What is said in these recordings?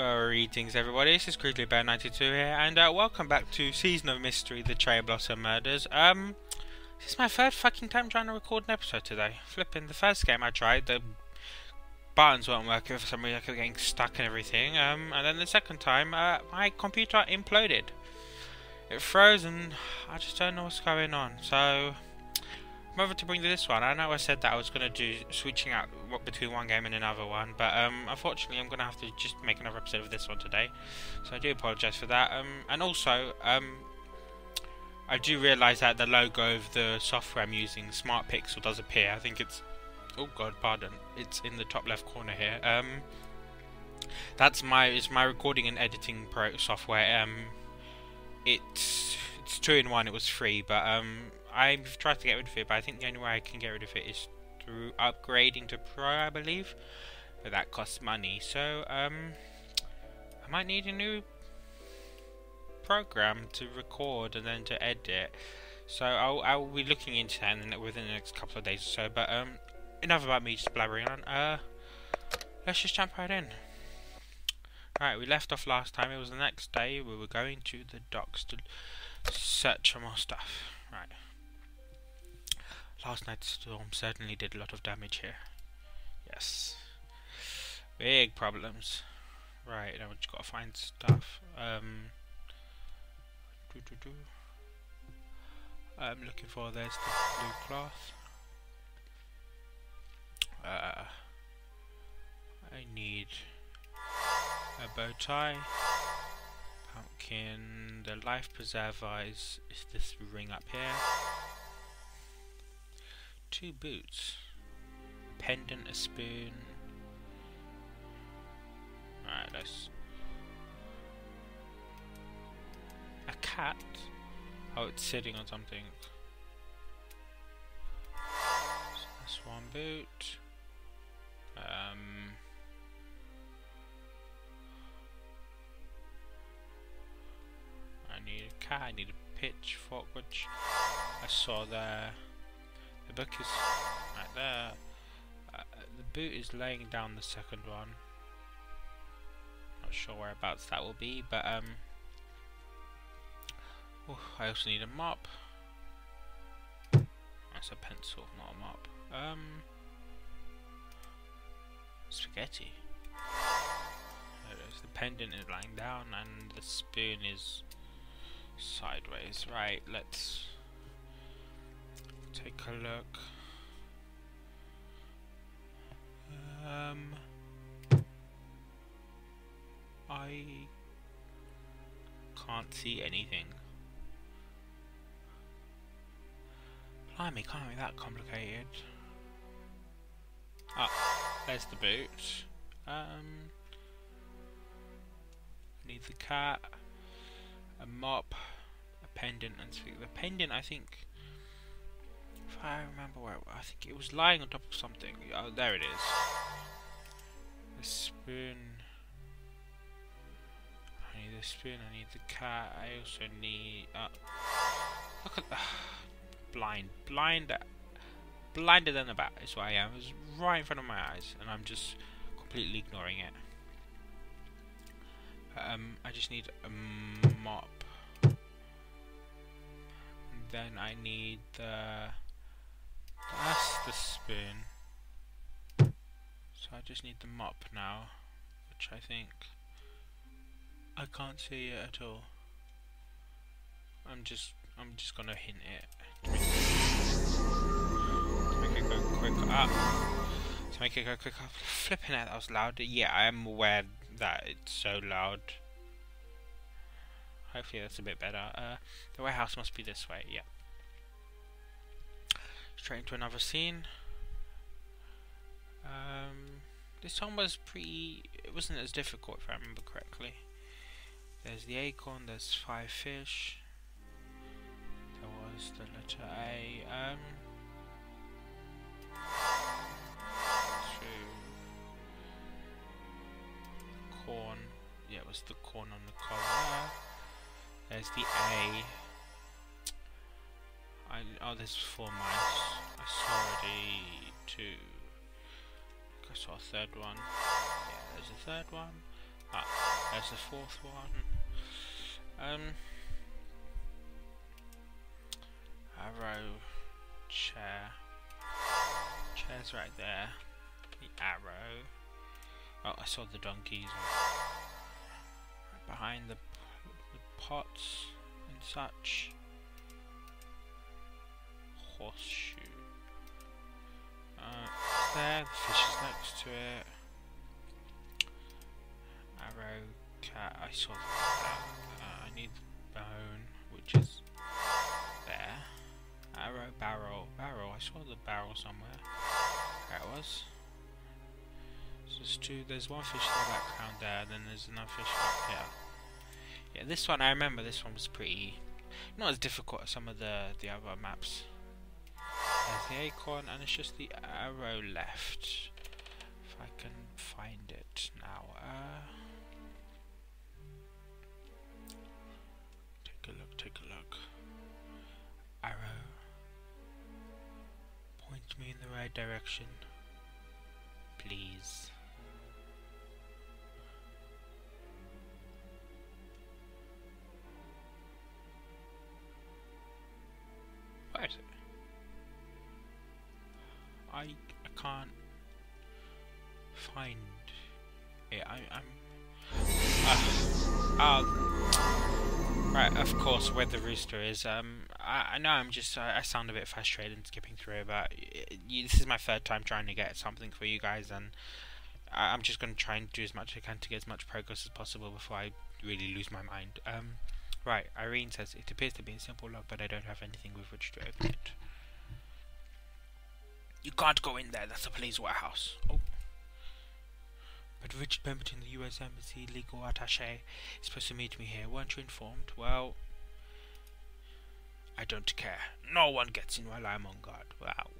Greetings everybody, this is CrizzlyBear92 here, and welcome back to Season of Mystery, The Cherry Blossom Murders. This is my third fucking time trying to record an episode today. Flipping, the first game I tried, the buttons weren't working for some reason, I kept getting stuck and everything, and then the second time, my computer imploded. It froze and I just don't know what's going on, so I'm over to bring this one. I know I said that I was going to do switching out between one game and another one, but unfortunately I'm going to have to just make another episode of this one today, so I do apologise for that. And also, I do realise that the logo of the software I'm using, SmartPixel, does appear. I think it's, oh god, pardon, it's in the top left corner here. It's my recording and editing software. It's 2-in-1. It was free, but I've tried to get rid of it, but I think the only way I can get rid of it is through upgrading to Pro, I believe. But that costs money, so I might need a new program to record and then to edit. So I'll be looking into that within the next couple of days or so. But enough about me just blabbering on. Let's just jump right in. Right, we left off last time. It was the next day. We were going to the docks to search for more stuff. Right. Last night's storm certainly did a lot of damage here. Yes. Big problems. Right, now we just gotta find stuff. I'm looking for, there's the blue cloth. I need a bow tie. Pumpkin. The life preserver is this ring up here. 2 boots, a pendant, a spoon. Alright, let's. A cat? Oh, it's sitting on something. So that's 1 boot. I need a cat, I need a pitchfork, which I saw there. The book is right there. The boot is laying down the second one. Not sure whereabouts that will be, but I also need a mop. That's a pencil, not a mop. Spaghetti. There it is. The pendant is lying down, and the spoon is sideways. Right, let's take a look. I can't see anything. Blimey, can't be that complicated. Ah, there's the boot. Need the cat, a mop, a pendant, and the pendant, I think, if I remember where, I think it was lying on top of something. Oh, there it is. The spoon. I need the spoon, I need the cat, I also need, look at, blinder than a bat is what I am. It was right in front of my eyes, and I'm just completely ignoring it. I just need a mop. And then I need that's the spoon. So I just need the mop now, which I think I can't see it at all. I'm just gonna hint it to make it go quicker. To make it go quicker. Flipping out, that was loud. Yeah, I am aware that it's so loud. Hopefully that's a bit better. The warehouse must be this way. Yeah. Straight into another scene. This one was it wasn't as difficult if I remember correctly. There's the acorn, there's 5 fish. There was the letter A. 2 corn. Yeah, it was the corn on the collar. There's the A. Oh, there's 4 mice. I saw already 2. I saw a third one. Yeah, there's a third one. Ah, there's the fourth one. Arrow, chair. Chair's right there. The arrow. Oh, I saw the donkeys. Right behind the pots and such. Horseshoe. There, the fish is next to it. Arrow, cat. I saw the cat. I need the bone, which is there. Arrow, barrel. Barrel. I saw the barrel somewhere. There it was. So there's two. There's one fish in the background there, then there's another fish up here. Yeah, this one, I remember this one was pretty... not as difficult as some of the other maps. There's the acorn, and it's just the arrow left. If I can find it now. Take a look, take a look. Arrow. Point me in the right direction. Please. Where is it? I can't find it. Right, of course, where the rooster is. I know I sound a bit frustrated skipping through, but this is my third time trying to get something for you guys, and I'm just going to try and do as much as I can to get as much progress as possible before I really lose my mind. Right, Irene says, it appears to be a simple lock, but I don't have anything with which to open it. You can't go in there, that's a police warehouse. Oh. But Richard Pemberton, the US Embassy legal attaché, is supposed to meet me here. Weren't you informed? Well, I don't care. No one gets in while I'm on guard. Wow.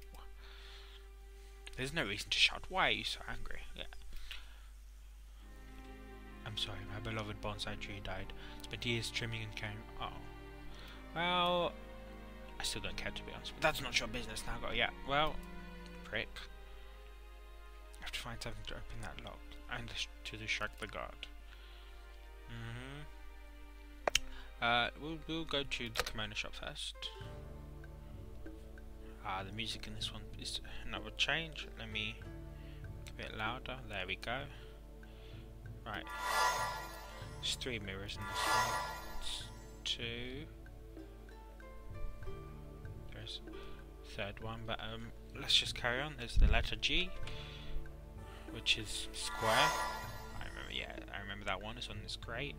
There's no reason to shout. Why are you so angry? Yeah. I'm sorry, my beloved bonsai tree died. Spent years trimming and caring. Oh. Well, I still don't care, to be honest. But that's not your business now. Go. Yeah. Well, prick. I have to find something to open that lock and to distract the guard. We'll go to the kimono shop first. The music in this one is another change. Let me make it a bit louder. There we go. Right. There's 3 mirrors in this one. It's 2. There's a third one, but let's just carry on. There's the letter G, which is square. I remember that one. This one is great.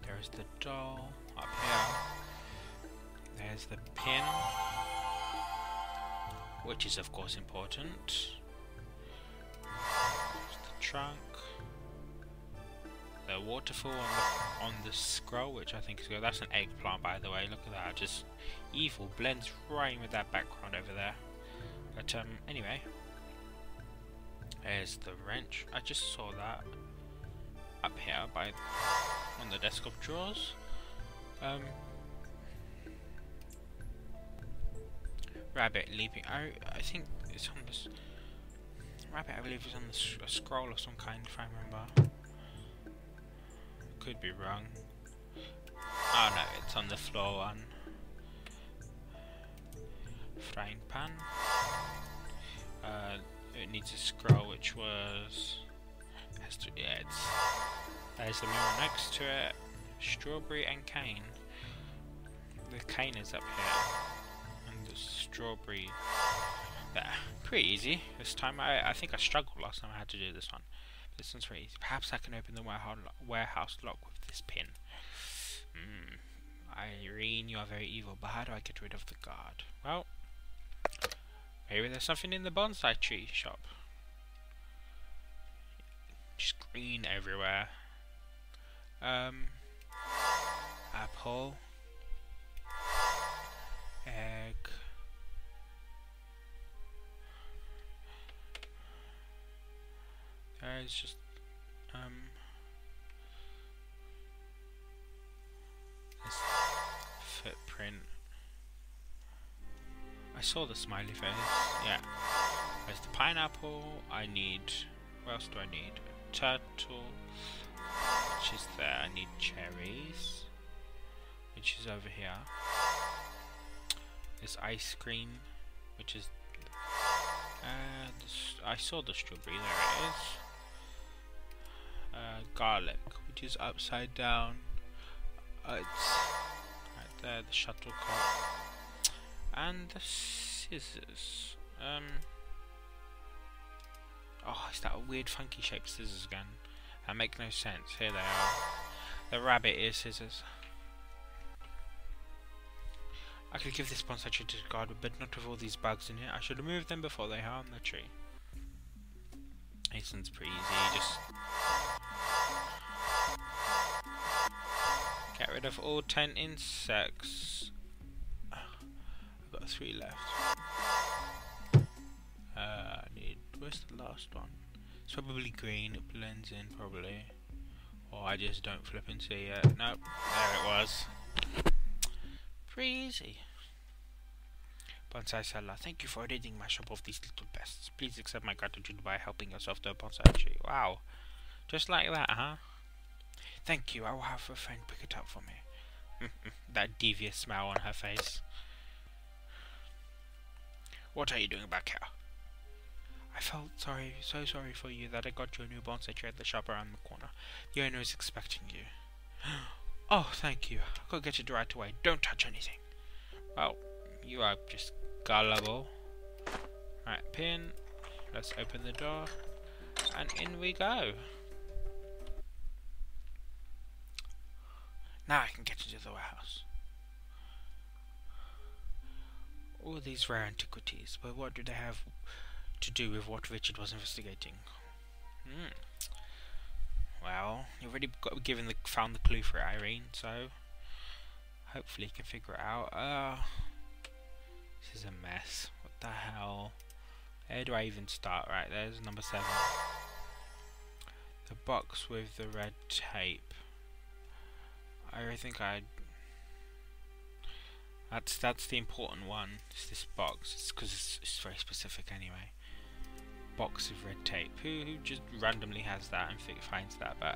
There's the doll up here. There's the pin, which is of course important. There's the trunk. The waterfall on the scroll, which I think is good. That's an eggplant, by the way. Look at that. Just evil blends right in with that background over there. But anyway, there's the wrench. I just saw that up here on the desktop drawers. Rabbit leaping. I think it's on this rabbit. I believe is on a scroll of some kind, if I remember. Could be wrong. Oh no, it's on the floor one. Frying pan. It needs a scroll, which was there's the mirror next to it. Strawberry and cane. The cane is up here, and the strawberry there. Pretty easy this time. I think I struggled last time I had to do this one. This one's pretty easy. Perhaps I can open the warehouse lock with this pin. Irene, you are very evil, but how do I get rid of the guard? Well, maybe there's something in the bonsai tree shop. Just green everywhere. Apple. Egg. There's just this footprint. I saw the smiley face. Yeah. There's the pineapple. I need What else do I need? Turtle, which is there. I need cherries, which is over here. This ice cream, which is... I saw the strawberry, there it is. Garlic, which is upside down. It's right there, the shuttlecock. And the scissors. Oh, is that a weird funky shaped scissors again? That make no sense. Here they are. The rabbit ear scissors. I could give this bonsai tree to the garden, but not with all these bugs in it. I should remove them before they harm the tree. This one's pretty easy. Just get rid of all 10 insects. I've got 3 left. I need... where's the last one? It's probably green. It blends in probably. Or I just don't flip and see it. Nope. There it was. Pretty easy. Bonsai seller, thank you for ridding my shop of these little pests. Please accept my gratitude by helping yourself to a bonsai tree. Wow. Just like that, huh? Thank you. I will have a friend pick it up for me. That devious smile on her face. What are you doing back here? I felt so sorry for you that I got you a new bonsai tree at the shop around the corner. The owner is expecting you. Oh, thank you. I'll go get it right away. Don't touch anything. Well, you are just gullible. Right, pin. Let's open the door. And in we go. Now I can get into the warehouse. All these rare antiquities, but what do they have to do with what Richard was investigating? Well, you've already found the clue for it, Irene, so hopefully you can figure it out. This is a mess. What the hell? Where do I even start? Right, there's number 7. The box with the red tape. I think that's the important one. It's this box. It's because it's very specific anyway. Box of red tape. Who just randomly has that and finds that? But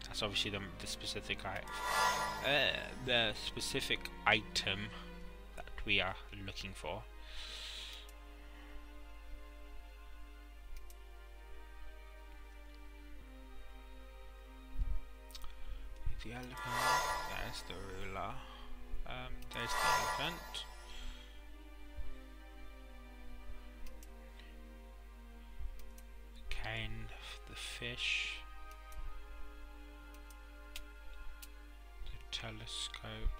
that's obviously the specific item that we are looking for. The elephant. There's the ruler. There's the elephant. The cane, the fish, the telescope.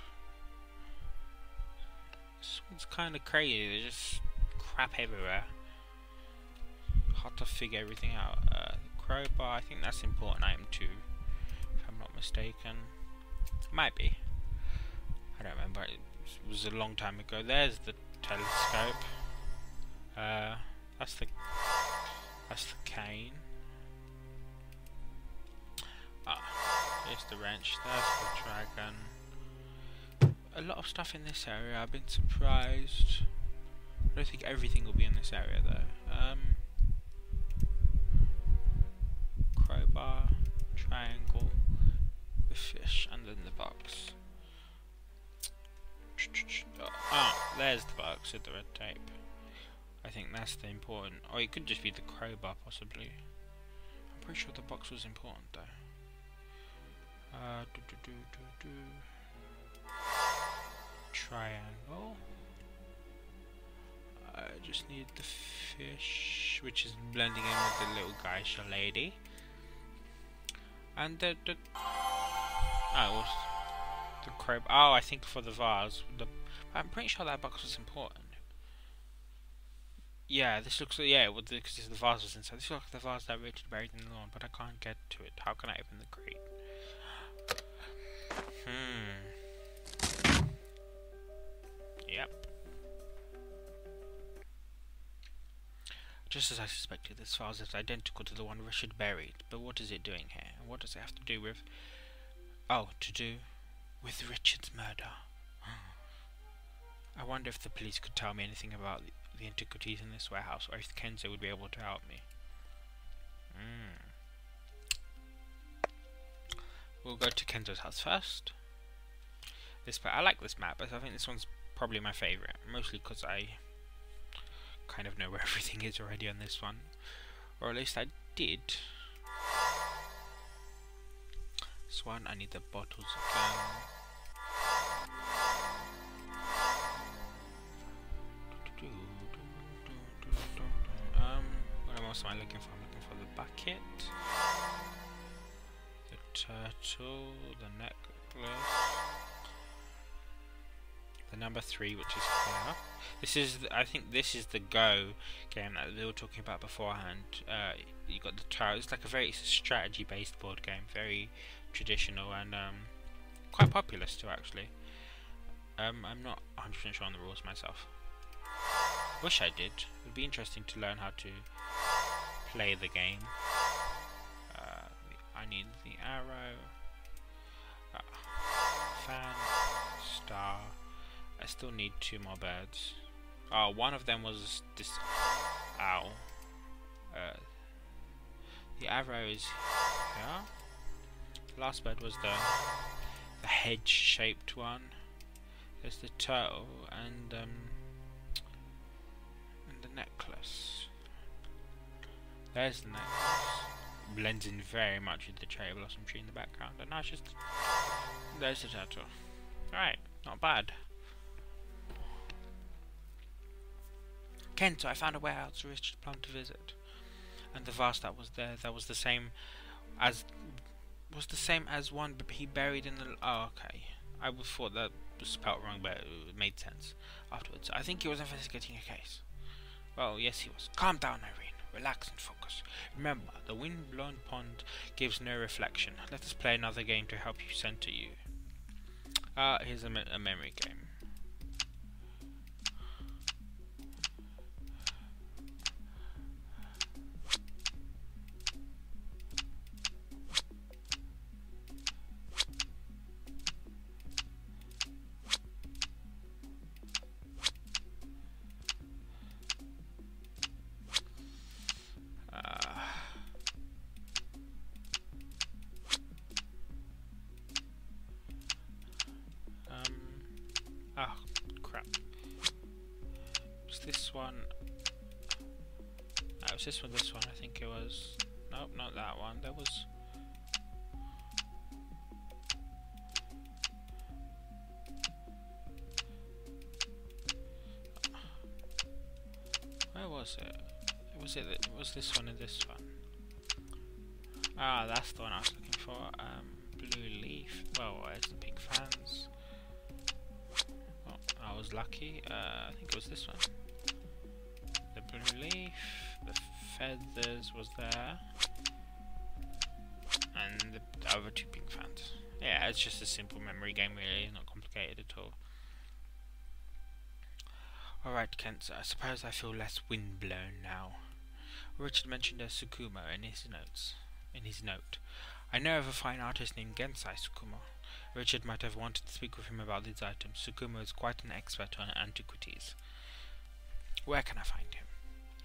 This one's kind of crazy. There's just crap everywhere. Hard to figure everything out. The crowbar. I think that's an important item too, if I'm not mistaken. Might be. I don't remember. It was a long time ago. There's the telescope. That's the cane. There's the wrench. There's the dragon. A lot of stuff in this area. I've been surprised. I don't think everything will be in this area though. Crowbar, triangle, the fish, and then the box. There's the box with the red tape. I think that's the important. Or it could just be the crowbar, possibly. I'm pretty sure the box was important, though. Triangle. I just need the fish, which is blending in with the little geisha lady. And the crowbar. Oh, I think for the vase. I'm pretty sure that box was important. Yeah, this looks like, yeah, because the vase was inside. This looks like the vase that Richard buried in the lawn, but I can't get to it. How can I open the crate? Yep. Just as I suspected, this vase is identical to the one Richard buried. But what is it doing here? And what does it have to do with... Oh, to do with Richard's murder. I wonder if the police could tell me anything about the antiquities in this warehouse, or if Kenzo would be able to help me. we'll go to Kenzo's house first. I like this map, but I think this one's probably my favourite, mostly because I kind of know where everything is already on this one, or at least I did. This one, I need the bottles again. What else am I looking for? I'm looking for the bucket, the turtle, the necklace, the number 3, which is here. This is, I think, this is the Go game that we were talking about beforehand. You got the turtle. It's like it's a strategy-based board game, very traditional and quite popular still, actually. I'm not 100% sure on the rules myself. Wish I did. It would be interesting to learn how to play the game. I need the arrow, fan, star. I still need 2 more birds. Oh, one of them was this. Ow. The arrow is here. The last bird was the hedge-shaped one. There's the turtle and the necklace. There's the necklace. Blends in very much with the cherry blossom tree in the background. And now it's just... There's the turtle. Right, not bad. Kenzo, I found a warehouse Richard planned to visit. And the vase that was there, that was the same as... Was the same as one he buried in the... Oh, okay. I thought that was spelt wrong, but it made sense afterwards. I think he was investigating a case. Well, yes he was. Calm down, Irene. Relax and focus. Remember, the wind-blown pond gives no reflection. Let us play another game to help you center you. Here's a memory game. Oh, crap. Was this one? No, it was this one, I think it was. Nope, not that one. There was... Where was it? It was this one and this one. Ah, that's the one I was looking for. Blue leaf. Well, where's the pink fans? I was lucky. I think it was this one. The blue leaf, the feathers was there, and the other 2 pink fans. Yeah, it's just a simple memory game, really, not complicated at all. Alright, Kenzo, I suppose I feel less windblown now. Richard mentioned a Tsukumo in his note. I know of a fine artist named Gensai Tsukumo. Richard might have wanted to speak with him about these items. Tsukumo is quite an expert on antiquities. Where can I find him?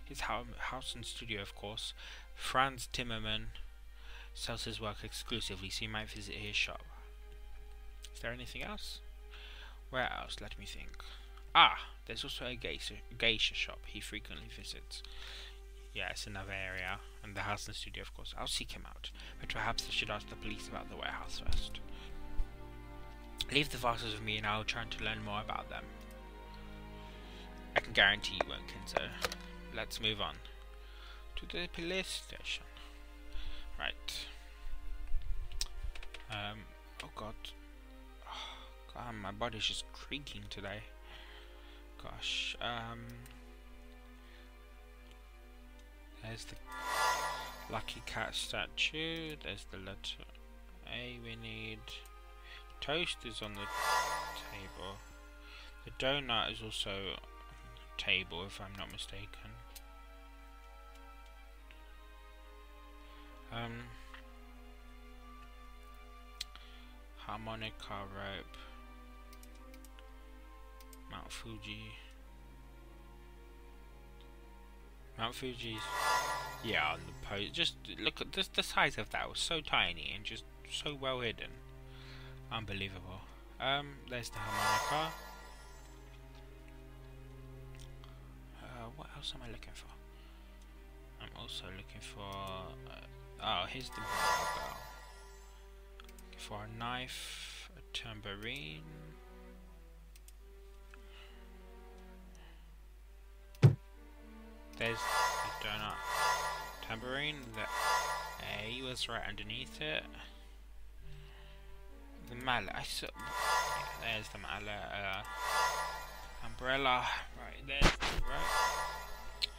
His house and studio, of course. Franz Timmerman sells his work exclusively, so you might visit his shop. Is there anything else? Where else? Let me think. Ah, there's also a geisha shop he frequently visits. Yeah, it's another area. And the house and studio, of course. I'll seek him out. But perhaps I should ask the police about the warehouse first. Leave the vases with me and I'll try to learn more about them. I can guarantee you won't, Kenzo. Let's move on to the police station. Right. Oh god. Oh, god, my body's just creaking today. Gosh. There's the lucky cat statue. There's the letter A we need. Toast is on the table. The donut is also on the table, if I'm not mistaken. Harmonica rope. Mount Fuji. Mount Fuji's... Yeah, on the pose. Just look at the size of that. It was so tiny and just so well hidden. Unbelievable. There's the harmonica. What else am I looking for? I'm also looking for... oh, here's the bell. For a knife, a tambourine. There's the donut. Tambourine, the A was right underneath it. The mallet, I saw... yeah, there's the mallet. Umbrella, right, there's the rope.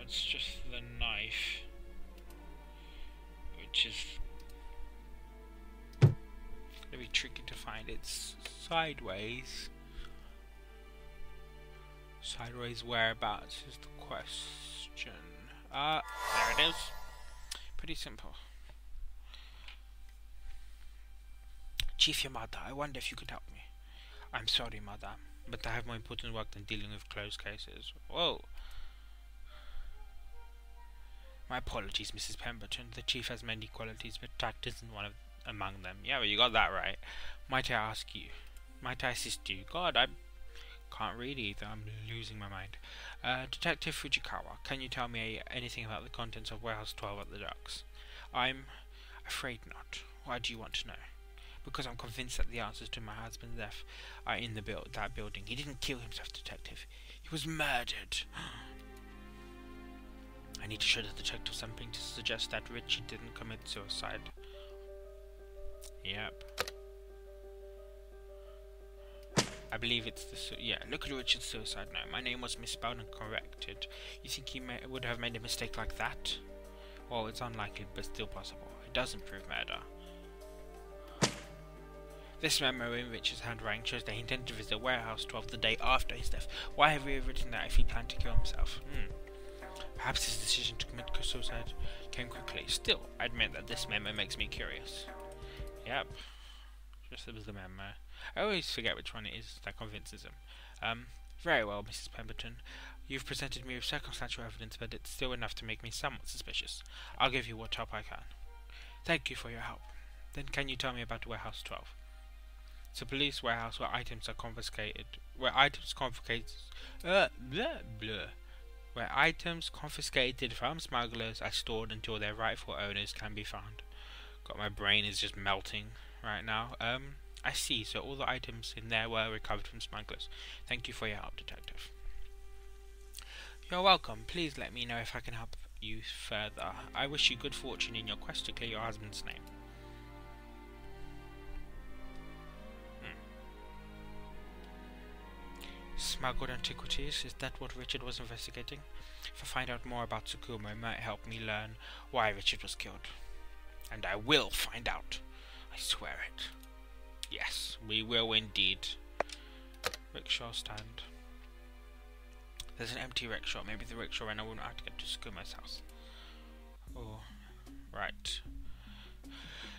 It's just the knife, which is gonna be tricky to find. It's sideways. Sideways whereabouts is the question. There it is. Pretty simple. Chief Yamada, I wonder if you could help me. I'm sorry, madam, but I have more important work than dealing with closed cases. Whoa. My apologies, Mrs. Pemberton. The chief has many qualities, but tact isn't one among them. Yeah, well, you got that right. Might I assist you? God, I can't read either. I'm losing my mind. Detective Fujikawa, can you tell me anything about the contents of Warehouse 12 at the docks? I'm afraid not. Why do you want to know? Because I'm convinced that the answers to my husband's death are in that building. He didn't kill himself, detective. He was murdered. I need to show the detective something to suggest that Richard didn't commit suicide. Yep. I believe it's the... yeah, look at Richard's suicide note. My name was misspelled and corrected. You think he would have made a mistake like that? Well, it's unlikely, but still possible. It doesn't prove murder. This memo in Richard's handwriting shows that he intended to visit Warehouse 12 the day after his death. Why have we written that if he planned to kill himself? Perhaps his decision to commit suicide came quickly. Still, I admit that this memo makes me curious. Yep. Just as the memo. I always forget which one it is that convinces him. Very well, Mrs. Pemberton. You've presented me with circumstantial evidence, but it's still enough to make me somewhat suspicious. I'll give you what help I can. Thank you for your help. Then can you tell me about Warehouse 12? It's a police warehouse where items are confiscated. Where items confiscated from smugglers are stored until their rightful owners can be found. God, my brain is just melting right now. I see. So all the items in there were recovered from smugglers. Thank you for your help, detective. You're welcome. Please let me know if I can help you further. I wish you good fortune in your quest to clear your husband's name. Smuggled antiquities, is that what Richard was investigating? If I find out more about Tsukumo, it might help me learn why Richard was killed. And I will find out. I swear it. Yes, we will indeed. Rickshaw stand. There's an empty rickshaw. Maybe the rickshaw runner won't have to get to Tsukumo's house. Oh, right.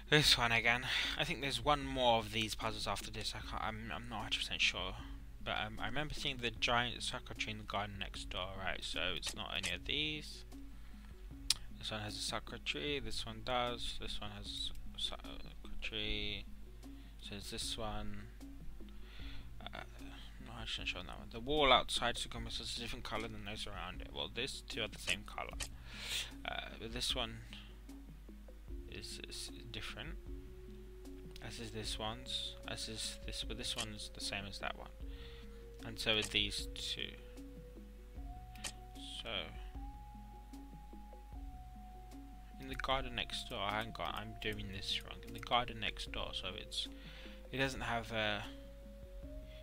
This one again. I think there's one more of these puzzles after this. I'm not 100% sure. But I remember seeing the giant sakura tree in the garden next door, right? So it's not any of these. This one has a sakura tree, this one does, this one has a sakura tree. So it's this one. I'm not actually sure on that one. The wall outside Tsukumo is a different colour than those around it. Well, these two are the same colour. But this one is different. As is this one's. As is this, but this one is the same as that one. And so are these two. So in the garden next door, I'm doing this wrong. In the garden next door, so it doesn't have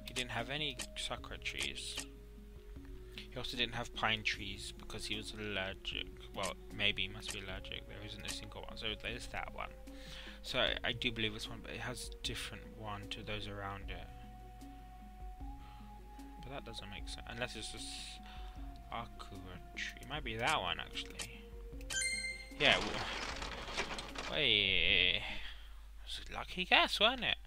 he didn't have any sakura trees. He also didn't have pine trees because he was allergic. Well, maybe he must be allergic. There isn't a single one. So there's that one. So I do believe this one, but it has a different one to those around it. But that doesn't make sense. Unless it's just Akura tree. It might be that one actually. Yeah. Wait. It was a lucky guess, wasn't it?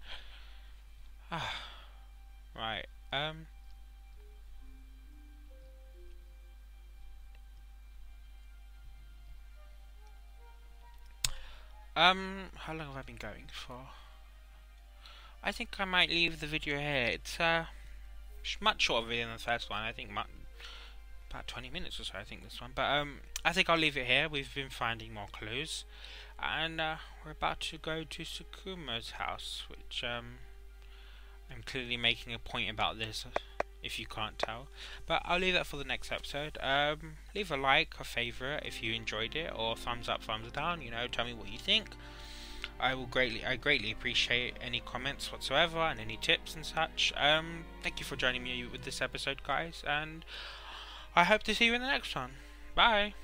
Right. How long have I been going for? I think I might leave the video here. It's much shorter video than the first one. I think about 20 minutes or so, I think, this one. But I think I'll leave it here. We've been finding more clues. And we're about to go to Sakuma's house, which I'm clearly making a point about this, if you can't tell. But I'll leave that for the next episode. Leave a like, a favourite if you enjoyed it, or thumbs up, thumbs down, you know, tell me what you think. I greatly appreciate any comments whatsoever and any tips and such. Thank you for joining me with this episode, guys, and I hope to see you in the next one. Bye.